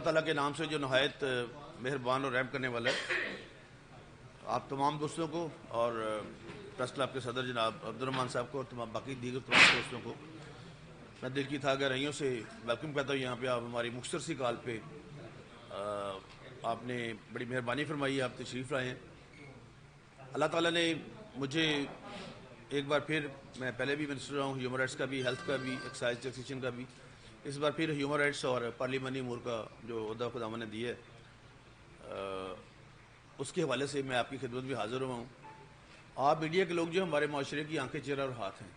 تعالیٰ کے نام سے جو نہایت مہربان اور رحم کرنے والا ہے، آپ تمام دوستوں کو اور پریس کلب کے صدر جناب عبدالرحمان صاحب کو اور تمام باقی دیگر تمام دوستوں کو میں دل کی گہرائیوں سے ویلکم کرتا ہوں. یہاں پہ آپ ہماری مختصر سی کال پہ آپ نے بڑی مہربانی فرمائی، آپ تشریف لائے ہیں. اللہ تعالیٰ نے مجھے ایک بار پھر، میں پہلے بھی منسٹر رہا ہوں ہیومن رائٹس کا بھی، ہیلتھ کا بھی، ایکسائز ٹیکسیشن کا بھی، اس بار پھر ہیومن رائٹس اور پارلیمانی امور کا جو عہدہ خداوند نے دیا ہے اس کے حوالے سے میں آپ کی خدمت میں حاضر ہوا ہوں. آپ میڈیا کے لوگ جو ہمارے معاشرے کی آنکھیں، چہرہ اور ہاتھ ہیں،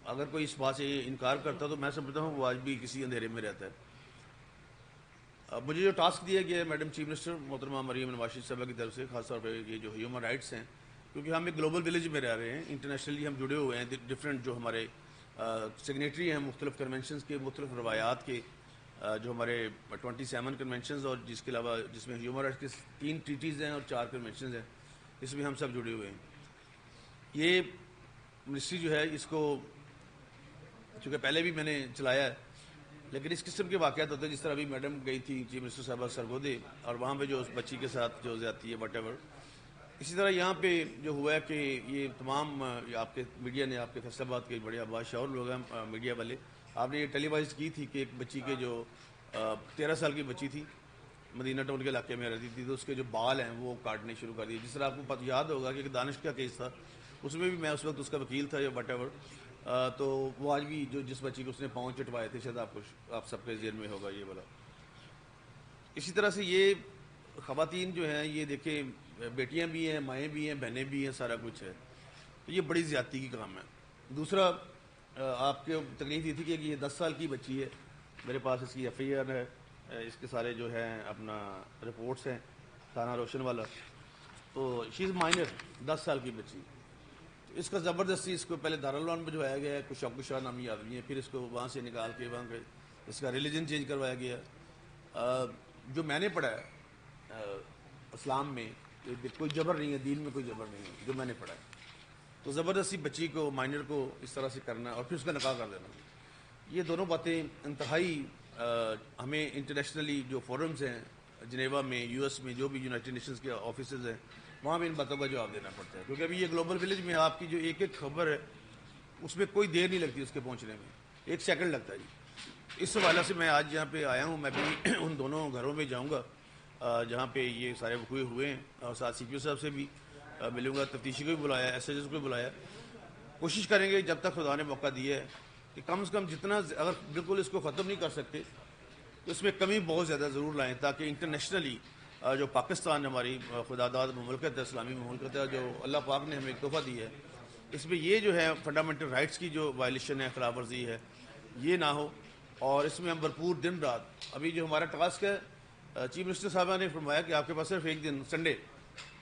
اگر کوئی اس بات سے انکار کرتا تو میں سمجھتا ہوں وہ آج بھی کسی اندھیرے میں رہتا ہے. مجھے جو ٹاسک دیا گیا ہے میڈم چیف منسٹر محترمہ مریم نواز شریف صاحبہ کی طرف سے، خاص طور پہ یہ جو ہیومن رائٹس ہیں، کیونکہ ہم ایک گلوبل ولیج میں رہ رہے ہیں، انٹرنیشنلی ہم جڑے ہوئے ہیں، ڈفرینٹ جو ہمارے سگنیٹری ہیں مختلف کنونشنز کے، مختلف روایات کے، جو ہمارے 27 کنونشنز اور جس کے علاوہ جس میں ہیومن رائٹس کے 3 ٹریٹیز ہیں اور 4 کنونشنز ہیں، اس میں ہم سب جڑے ہوئے ہیں. یہ منسٹری جو ہے اس کو چونکہ پہلے بھی میں نے چلایا ہے، لیکن اس قسم کے واقعات ہوتے ہیں جس طرح ابھی میڈم گئی تھی چیف منسٹر صاحبہ سرگودے اور وہاں پہ جو اس بچی کے ساتھ جو زیادتی ہے وٹ ایور، اسی طرح یہاں پہ جو ہوا ہے کہ یہ تمام آپ کے میڈیا نے، آپ کے فیصل آباد کے بڑے بادشاہ لوگ ہیں میڈیا والے، آپ نے یہ ٹیلی وائز کی تھی کہ ایک بچی کے جو 13 سال کی بچی تھی، مدینہ ٹاؤن کے علاقے میں رہتی تھی، تو اس کے جو بال ہیں وہ کاٹنے شروع کر دیے. جس طرح آپ کو یاد ہوگا کہ ایک دانش کا کیس تھا، اس میں بھی میں اس وقت اس کا وکیل تھا یا وٹ ایور، تو وہ آج بھی جس بچی کو اس نے پاؤں چٹوائے تھے، شاید آپ سب کے ذہن میں ہوگا یہ والا. اسی طرح سے یہ خواتین جو ہیں، یہ دیکھیں بیٹیاں بھی ہیں، مائیں بھی ہیں، بہنیں بھی ہیں، سارا کچھ ہے، تو یہ بڑی زیادتی کی کام ہے. دوسرا آپ کے تکلیف یہ تھی کہ یہ 10 سال کی بچی ہے، میرے پاس اس کی ایف آئی آر ہے، اس کے سارے جو ہیں اپنا رپورٹس ہیں، تھانہ روشن والا. تو شی از مائنر، 10 سال کی بچی. اس کا زبردستی اس کو پہلے دارالعلوم میں جو آیا گیا ہے، کچھ شاہ نامی آدمی ہے، پھر اس کو وہاں سے نکال کے وہاں پہ اس کا ریلیجن چینج کروایا گیا. جو میں نے پڑھا ہے اسلام میں کوئی جبر نہیں ہے، دین میں کوئی جبر نہیں ہے جو میں نے پڑھا ہے. تو زبردستی بچی کو، مائنر کو اس طرح سے کرنا اور پھر اس کا نکاح کر دینا، یہ دونوں باتیں انتہائی ہمیں انٹرنیشنلی جو فورمز ہیں جنیوا میں، یو ایس میں، جو بھی یونائٹڈ نیشنز کے آفیسز ہیں، وہاں بھی ان باتوں کا جواب دینا پڑتا ہے. کیونکہ ابھی یہ گلوبل ولیج میں آپ کی جو ایک ایک خبر ہے اس میں کوئی دیر نہیں لگتی، اس کے پہنچنے میں 1 سیکنڈ لگتا ہے. اس حوالے سے میں آج یہاں پہ آیا ہوں. میں بھی ان دونوں گھروں میں جاؤں گا جہاں پہ یہ سارے وقوع ہوئے ہیں، اور ساتھ سی پی او صاحب سے بھی ملوں گا، تفتیشی کو بھی بلایا، ایس ایچ ایس کو بھی بلایا. کوشش کریں گے جب تک خدا نے موقع دیا ہے کہ کم سے کم جتنا، اگر بالکل اس کو ختم نہیں کر سکتے تو اس میں کمی بہت زیادہ ضرور لائیں، تاکہ انٹرنیشنلی جو پاکستان ہماری خدا داد مملکت ہے، اسلامی مملکت ہے، جو اللہ پاک نے ہمیں ایک تحفہ دی ہے، اس میں یہ جو ہے فنڈامنٹل رائٹس کی جو وائلیشن ہے، خلاف ورزی ہے، یہ نہ ہو. اور اس میں ہم بھرپور دن رات، ابھی جو ہمارا ٹاسک ہے، چیف منسٹر صاحبہ نے فرمایا کہ آپ کے پاس صرف ایک دن Sunday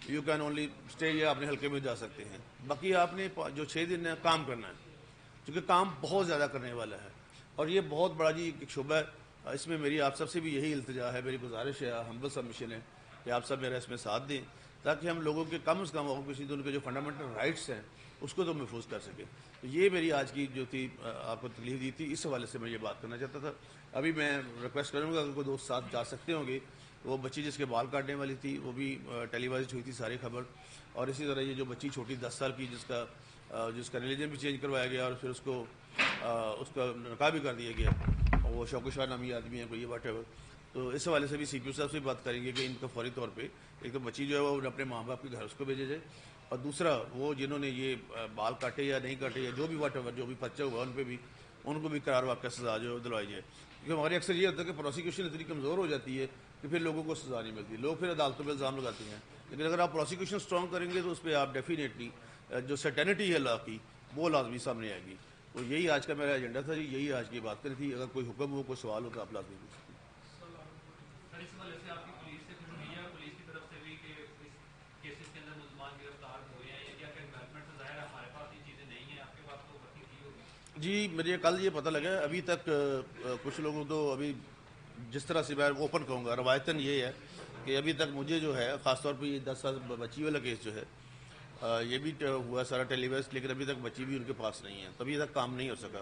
you can only stay, یا اپنے حلقے میں جا سکتے ہیں، باقی آپ نے جو 6 دن ہے کام کرنا ہے، کیونکہ کام بہت زیادہ کرنے والا ہے. اور یہ بہت بڑا جی ایک شعبہ ہے. اس میں میری آپ سب سے بھی یہی التجا ہے، میری گزارش ہے، ہمبل سبمیشن ہے کہ آپ سب میرا اس میں ساتھ دیں، تاکہ ہم لوگوں کے کم از کم کسی ان کے جو فنڈامنٹل رائٹس ہیں اس کو تو محفوظ کر سکیں. تو یہ میری آج کی جو تھی آپ کو تکلیف دی تھی، اس حوالے سے میں یہ بات کرنا چاہتا تھا. ابھی میں ریکویسٹ کروں گا اگر کوئی دوست ساتھ جا سکتے ہوں گے. وہ بچی جس کے بال کاٹنے والی تھی وہ بھی ٹیلی وائز ہوئی تھی ساری خبر، اور اسی طرح یہ جو بچی چھوٹی 10 سال کی جس کا ریلیجن بھی چینج کروایا گیا اور پھر اس کا نکاح بھی کر دیا گیا، وہ شاہ نامی آدمی ہے کوئی واٹ ایور. تو اس حوالے سے بھی سی پی او صاحب سے بات کریں گے کہ ان کا فوری طور پہ ایک تو بچی جو ہے وہ اپنے ماں باپ کے گھر اس کو بھیجے جائے، اور دوسرا وہ جنہوں نے یہ بال کاٹے یا نہیں کاٹے یا جو بھی واٹ ایور جو بھی پرچہ ہوا ان کو بھی قرار واقع سزا جو دلوائی جائے. کیونکہ ہمارے اکثر یہ ہوتا ہے کہ پروسیکیوشن اتنی کمزور ہو جاتی ہے کہ پھر لوگوں کو سزا نہیں ملتی، لوگ پھر عدالتوں پہ الزام لگاتے ہیں. لیکن اگر آپ پروسیکیوشن اسٹرانگ کریں گے تو اس پہ آپ ڈیفینیٹلی جو سرٹینٹی ہے لا کی وہ لازمی سامنے آئے گی. تو یہی آج کا میرا ایجنڈا تھا جی، یہی آج کی بات کرنی تھی. اگر کوئی حکم ہو، کوئی سوال ہو تو آپ لازمی پوچھ سکتے ہیں. جی مجھے کل یہ پتہ لگا، ابھی تک کچھ لوگوں تو ابھی جس طرح سے میں اوپن کہوں گا، روایتاً یہ ہے کہ ابھی تک مجھے جو ہے خاص طور پہ یہ 10 سال بچی والا کیس جو ہے یہ بھی ہوا سارا ٹیلی وائز، لیکن ابھی تک بچی بھی ان کے پاس نہیں ہے، تبھی تک کام نہیں ہو سکا.